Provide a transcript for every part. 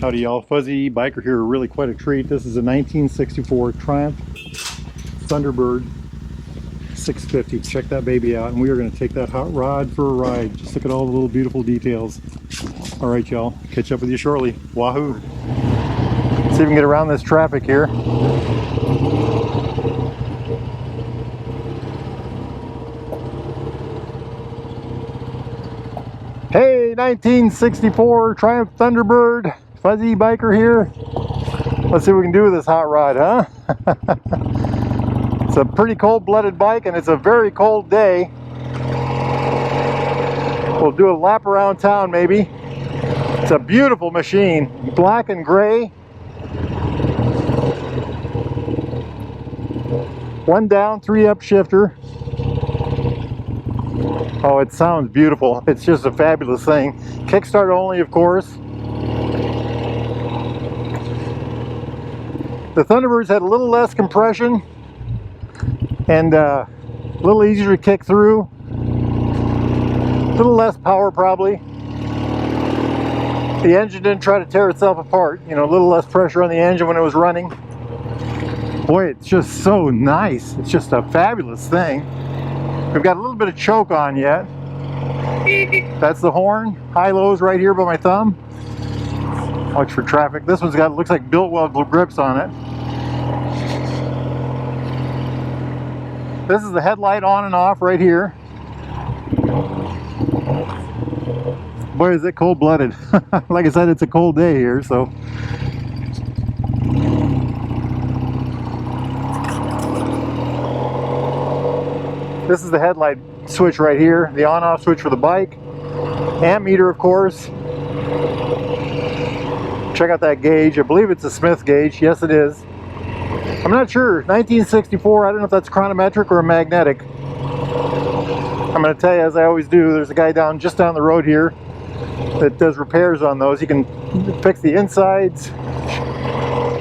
Howdy y'all, Fuzzy Biker here, really quite a treat. This is a 1964 Triumph Thunderbird 650. Check that baby out, and we are going to take that hot rod for a ride. Just look at all the little beautiful details. Alright y'all, catch up with you shortly. Wahoo! See if we can get around this traffic here. Hey, 1964 Triumph Thunderbird, Fuzzy Biker here. Let's see what we can do with this hot rod, huh? It's a pretty cold-blooded bike, and it's a very cold day. We'll do a lap around town, maybe. It's a beautiful machine, black and gray. One down, three up shifter. Oh, it sounds beautiful. It's just a fabulous thing. Kickstart only, of course. The Thunderbirds had a little less compression and a little easier to kick through. A little less power probably. The engine didn't try to tear itself apart. You know, a little less pressure on the engine when it was running. Boy, it's just so nice. It's just a fabulous thing. We've got a little bit of choke on yet. That's the horn. High-lows right here by my thumb. Watch for traffic. This one's got, looks like Biltwell grips on it. This is the headlight on and off right here. Boy, is it cold-blooded. Like I said, it's a cold day here, so. This is the headlight switch right here, the on-off switch for the bike. Amp meter, of course. Check out that gauge. I believe it's a Smith gauge. Yes, it is. I'm not sure. 1964. I don't know if that's chronometric or a magnetic. I'm going to tell you, as I always do, there's a guy just down the road here that does repairs on those. He can fix the insides,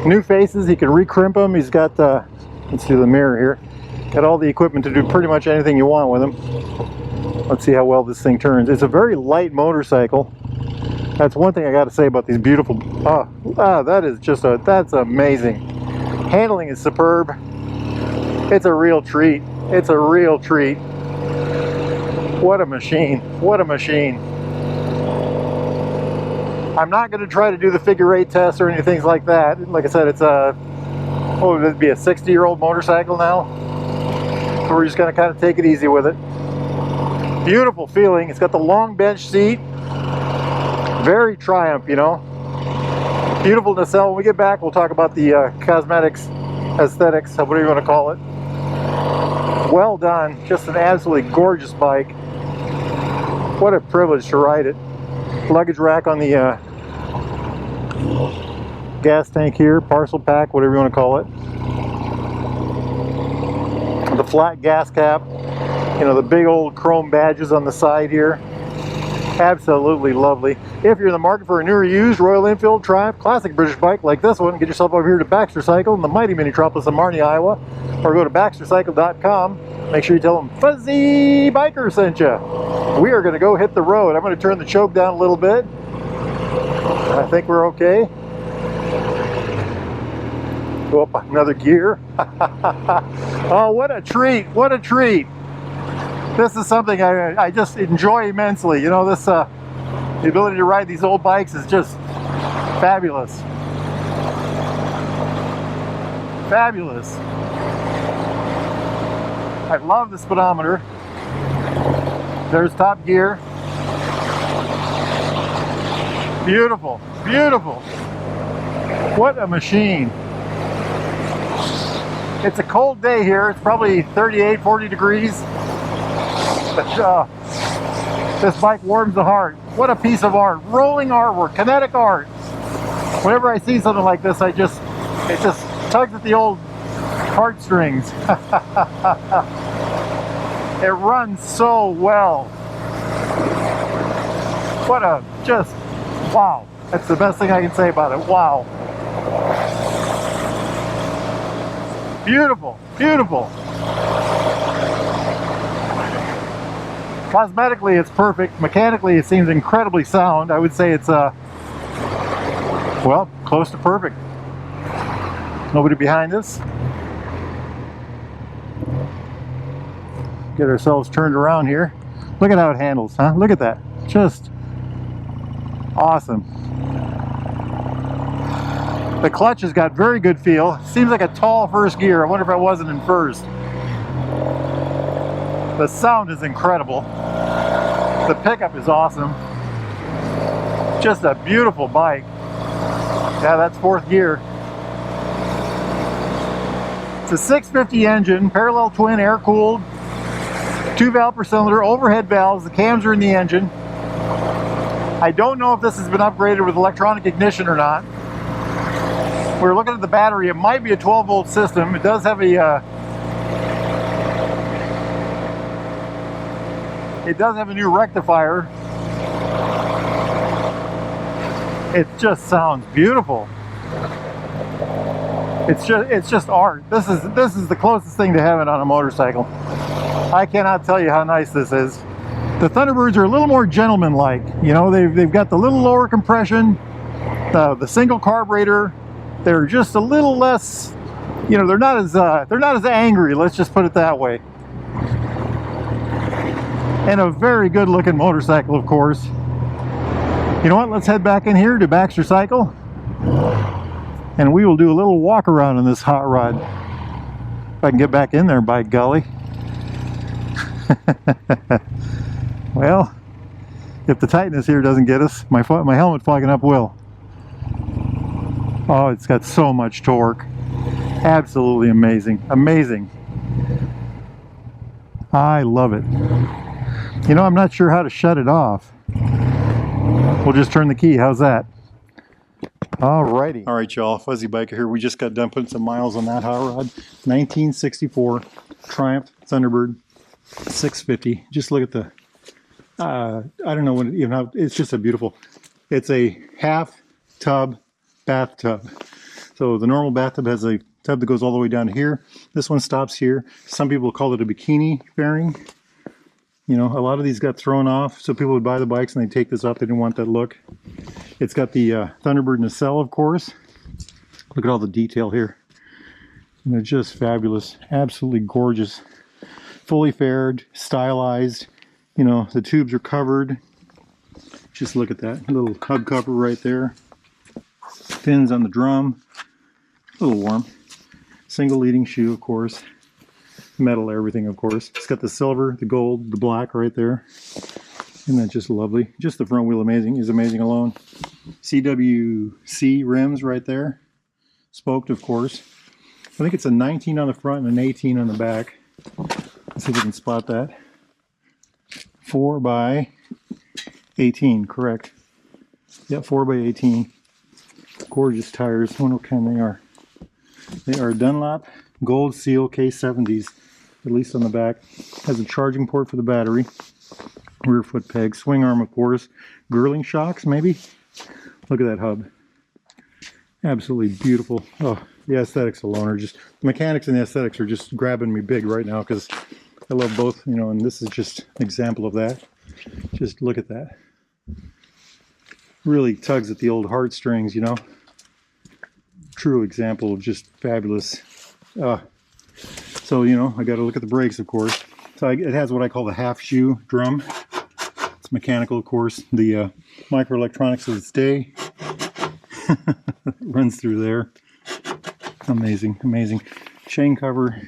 new faces. He can recrimp them. He's got the, let's do the mirror here. Got all the equipment to do pretty much anything you want with them. Let's see how well this thing turns. It's a very light motorcycle. That's one thing I got to say about these beautiful. That is just that's amazing. Handling is superb. It's a real treat. It's a real treat. What a machine. What a machine. I'm not going to try to do the figure eight test or anything like that. Like I said, it's a, what would it be, a 60-year-old motorcycle now? So we're just going to kind of take it easy with it. Beautiful feeling. It's got the long bench seat. Very Triumph, you know. Beautiful nacelle. When we get back, we'll talk about the cosmetics, aesthetics, whatever you want to call it. Well done. Just an absolutely gorgeous bike. What a privilege to ride it. Luggage rack on the gas tank here, parcel pack, whatever you want to call it. The flat gas cap, you know, the big old chrome badges on the side here. Absolutely lovely. If you're in the market for a new or used Royal Enfield, Triumph, classic British bike like this one, get yourself over here to Baxter Cycle in the mighty mini-tropolis of Marnie, Iowa, or go to baxtercycle.com. Make sure you tell them Fuzzy Biker sent you. We are going to go hit the road. I'm going to turn the choke down a little bit. I think we're okay. Go up another gear. Oh, what a treat. What a treat. This is something I just enjoy immensely. You know, this the ability to ride these old bikes is just fabulous. Fabulous. I love the speedometer. There's top gear. Beautiful. Beautiful. What a machine. It's a cold day here. It's probably 38, 40 degrees. But this bike warms the heart. What a piece of art. Rolling artwork, kinetic art. Whenever I see something like this, it just tugs at the old heartstrings. It runs so well. What a, just, wow. That's the best thing I can say about it. Wow. Beautiful, beautiful. Cosmetically, it's perfect. Mechanically, it seems incredibly sound. I would say it's Well, close to perfect. Nobody behind us. Get ourselves turned around here. Look at how it handles, huh? Look at that. Just awesome. The clutch has got very good feel. Seems like a tall first gear. I wonder if I wasn't in first. The sound is incredible. The pickup is awesome. Just a beautiful bike. Yeah, that's fourth gear. It's a 650 engine, parallel twin, air-cooled, 2 valve per cylinder, overhead valves. The cams are in the engine. I don't know if this has been upgraded with electronic ignition or not. We're looking at the battery. It might be a 12-volt system. It does have a new rectifier. It just sounds beautiful. It's just art. This is the closest thing to heaven on a motorcycle. I cannot tell you how nice this is. The Thunderbirds are a little more gentleman-like. You know, they've got the little lower compression, the single carburetor. They're just a little less, you know, they're not as angry. Let's just put it that way. And a very good-looking motorcycle, of course. You know what? Let's head back in here to Baxter Cycle, and we will do a little walk around in this hot rod. If I can get back in there, by golly. Well, if the tightness here doesn't get us, my helmet fogging up will. Oh, it's got so much torque. Absolutely amazing. Amazing. I love it. You know, I'm not sure how to shut it off. We'll just turn the key. How's that? Alrighty. Alright, y'all. Fuzzy Biker here. We just got done putting some miles on that hot rod. 1964 Triumph Thunderbird 650. Just look at the, I don't know when, even how, it's just a beautiful, it's a half tub bathtub. So the normal bathtub has a tub that goes all the way down to here. This one stops here. Some people call it a bikini fairing. You know, a lot of these got thrown off, so people would buy the bikes and they take this off. They didn't want that look. It's got the Thunderbird nacelle, of course. Look at all the detail here. And they're just fabulous. Absolutely gorgeous. Fully faired, stylized. You know, the tubes are covered. Just look at that little hub cover right there. Fins on the drum. A little warm. Single leading shoe, of course. Metal everything, of course. It's got the silver, the gold, the black right there. Isn't that just lovely? Just the front wheel is amazing alone. CWC rims right there. Spoked, of course. I think it's a 19 on the front and an 18 on the back. Let's see if we can spot that. 4 by 18, correct. Yeah, 4 by 18. Gorgeous tires. I wonder what kind they are. They are Dunlop Gold Seal K70s, at least on the back. Has a charging port for the battery. Rear foot peg, swing arm, of course. Girling shocks, maybe. Look at that hub. Absolutely beautiful. Oh, the aesthetics alone are just, the mechanics and the aesthetics are just grabbing me big right now because I love both, you know, and this is just an example of that. Just look at that. Really tugs at the old heartstrings, you know. True example of just fabulous. So, you know, I got to look at the brakes, of course. So it has what I call the half shoe drum. It's mechanical, of course. The microelectronics of its day runs through there. Amazing, amazing. Chain cover.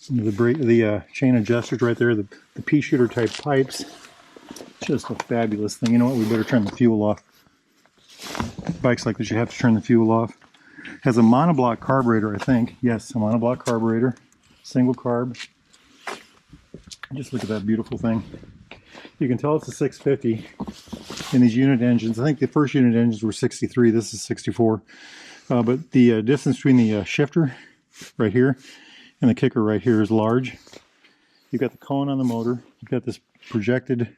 The chain adjusters right there. The pea shooter type pipes. Just a fabulous thing. You know what? We better turn the fuel off. Bikes like this, you have to turn the fuel off. Has a monoblock carburetor, I think. Yes, a monoblock carburetor. Single carb. Just look at that beautiful thing. You can tell it's a 650 in these unit engines. I think the first unit engines were 63. This is 64. But the distance between the shifter right here and the kicker right here is large. You've got the cone on the motor. You've got this projected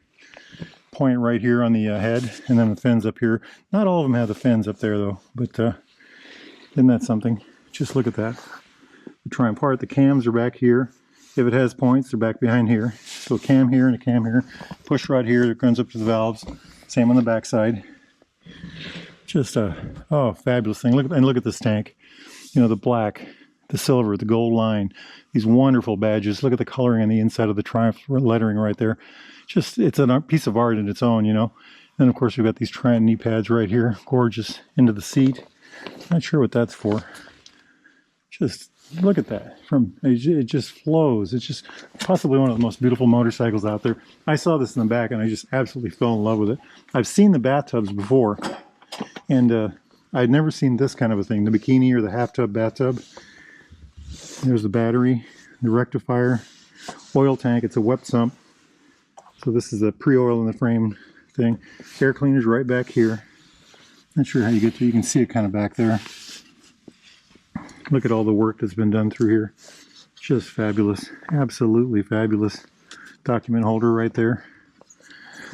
point right here on the head, and then the fins up here. Not all of them have the fins up there though, but isn't that something? Just look at that. The Triumph part, the cams are back here. If it has points, they're back behind here. So a cam here and a cam here. Push rod here that runs up to the valves. Same on the back side. Just a, oh, fabulous thing. Look at this tank. You know, the black, the silver, the gold line, these wonderful badges. Look at the coloring on the inside of the Triumph lettering right there. Just, it's a piece of art in its own, you know. And of course we've got these Triumph knee pads right here, gorgeous, into the seat. Not sure what that's for. Just look at that. It just flows. It's just possibly one of the most beautiful motorcycles out there. I saw this in the back and I just absolutely fell in love with it. I've seen the bathtubs before, and I'd never seen this kind of a thing, the bikini or the half tub bathtub. There's the battery, the rectifier, oil tank. It's a wet sump. So this is a pre-oil in the frame thing. Air cleaner's right back here. Not sure how you get to it. You can see it kind of back there. Look at all the work that's been done through here. Just fabulous. Absolutely fabulous. Document holder right there.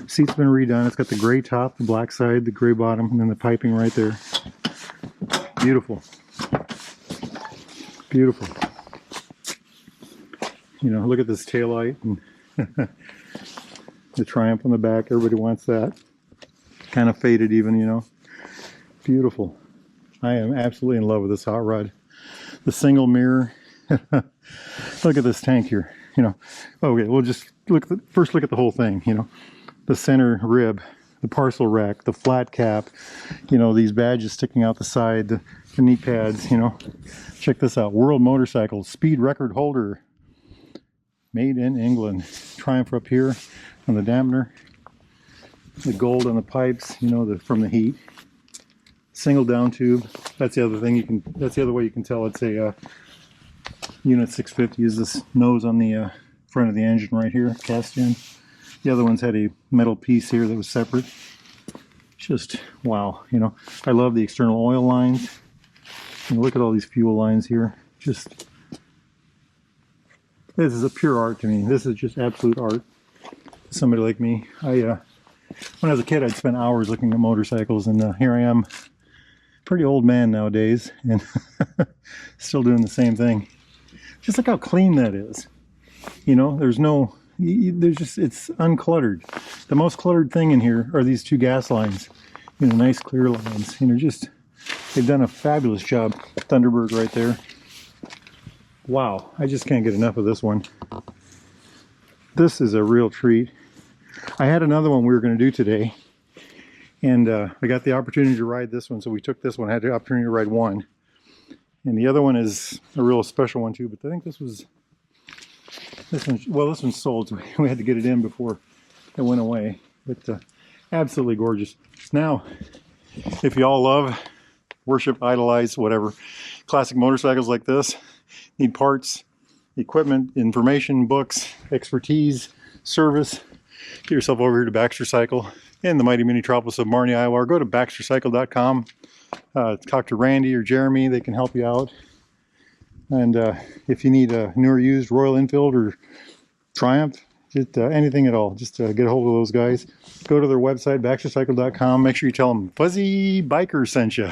Seat's been redone. It's got the gray top, the black side, the gray bottom, and then the piping right there. Beautiful. Beautiful. You know, look at this taillight and the Triumph on the back. Everybody wants that. Kind of faded even, you know. Beautiful. I am absolutely in love with this hot rod. The single mirror. Look at this tank here. You know, okay, we'll just first look at the whole thing. You know, the center rib, the parcel rack, the flat cap. You know, these badges sticking out the side, the knee pads. You know, check this out. World Motorcycles speed record holder, made in England. Triumph up here on the dampener. The gold on the pipes. You know, from the heat. Single down tube. That's the other thing that's the other way you can tell it's a Unit 650 is this nose on the front of the engine right here, cast in. The other ones had a metal piece here that was separate. Just wow, you know. I love the external oil lines. And look at all these fuel lines here. Just, this is a pure art to me. This is just absolute art. Somebody like me, when I was a kid, I'd spend hours looking at motorcycles, and here I am. Pretty old man nowadays and still doing the same thing. Just look how clean that is. You know, it's uncluttered. The most cluttered thing in here are these two gas lines. You know, nice clear lines. You know, they've done a fabulous job. Thunderbird right there. Wow, I just can't get enough of this one. This is a real treat. I had another one we were going to do today. And I got the opportunity to ride this one, so we took this one. I had the opportunity to ride one. And the other one is a real special one too, but I think this one's sold, so we had to get it in before it went away. But absolutely gorgeous. Now, if you all love, worship, idolize, whatever, classic motorcycles like this, need parts, equipment, information, books, expertise, service, get yourself over here to Baxter Cycle in the mighty metropolis of Marnie, Iowa, or go to baxtercycle.com. Talk to Randy or Jeremy. They can help you out. And if you need a newer used Royal Enfield or Triumph, just anything at all, just get a hold of those guys. Go to their website, baxtercycle.com. Make sure you tell them Fuzzy Biker sent you.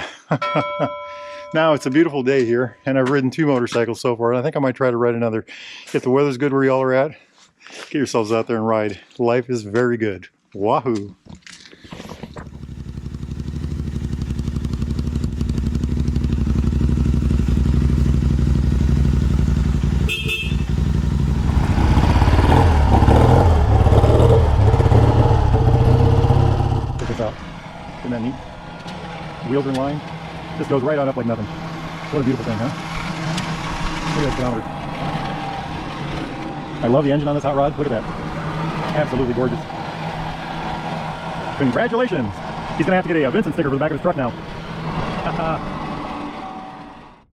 Now, it's a beautiful day here, and I've ridden 2 motorcycles so far, and I think I might try to ride another. If the weather's good where y'all are at, get yourselves out there and ride. Life is very good. Wahoo! Check this out. Isn't that neat? Wheels are in line. Just goes right on up like nothing. What a beautiful thing, huh? Look at that speedometer. I love the engine on this hot rod. Look at that. Absolutely gorgeous. Congratulations! He's going to have to get a Vincent sticker for the back of his truck now.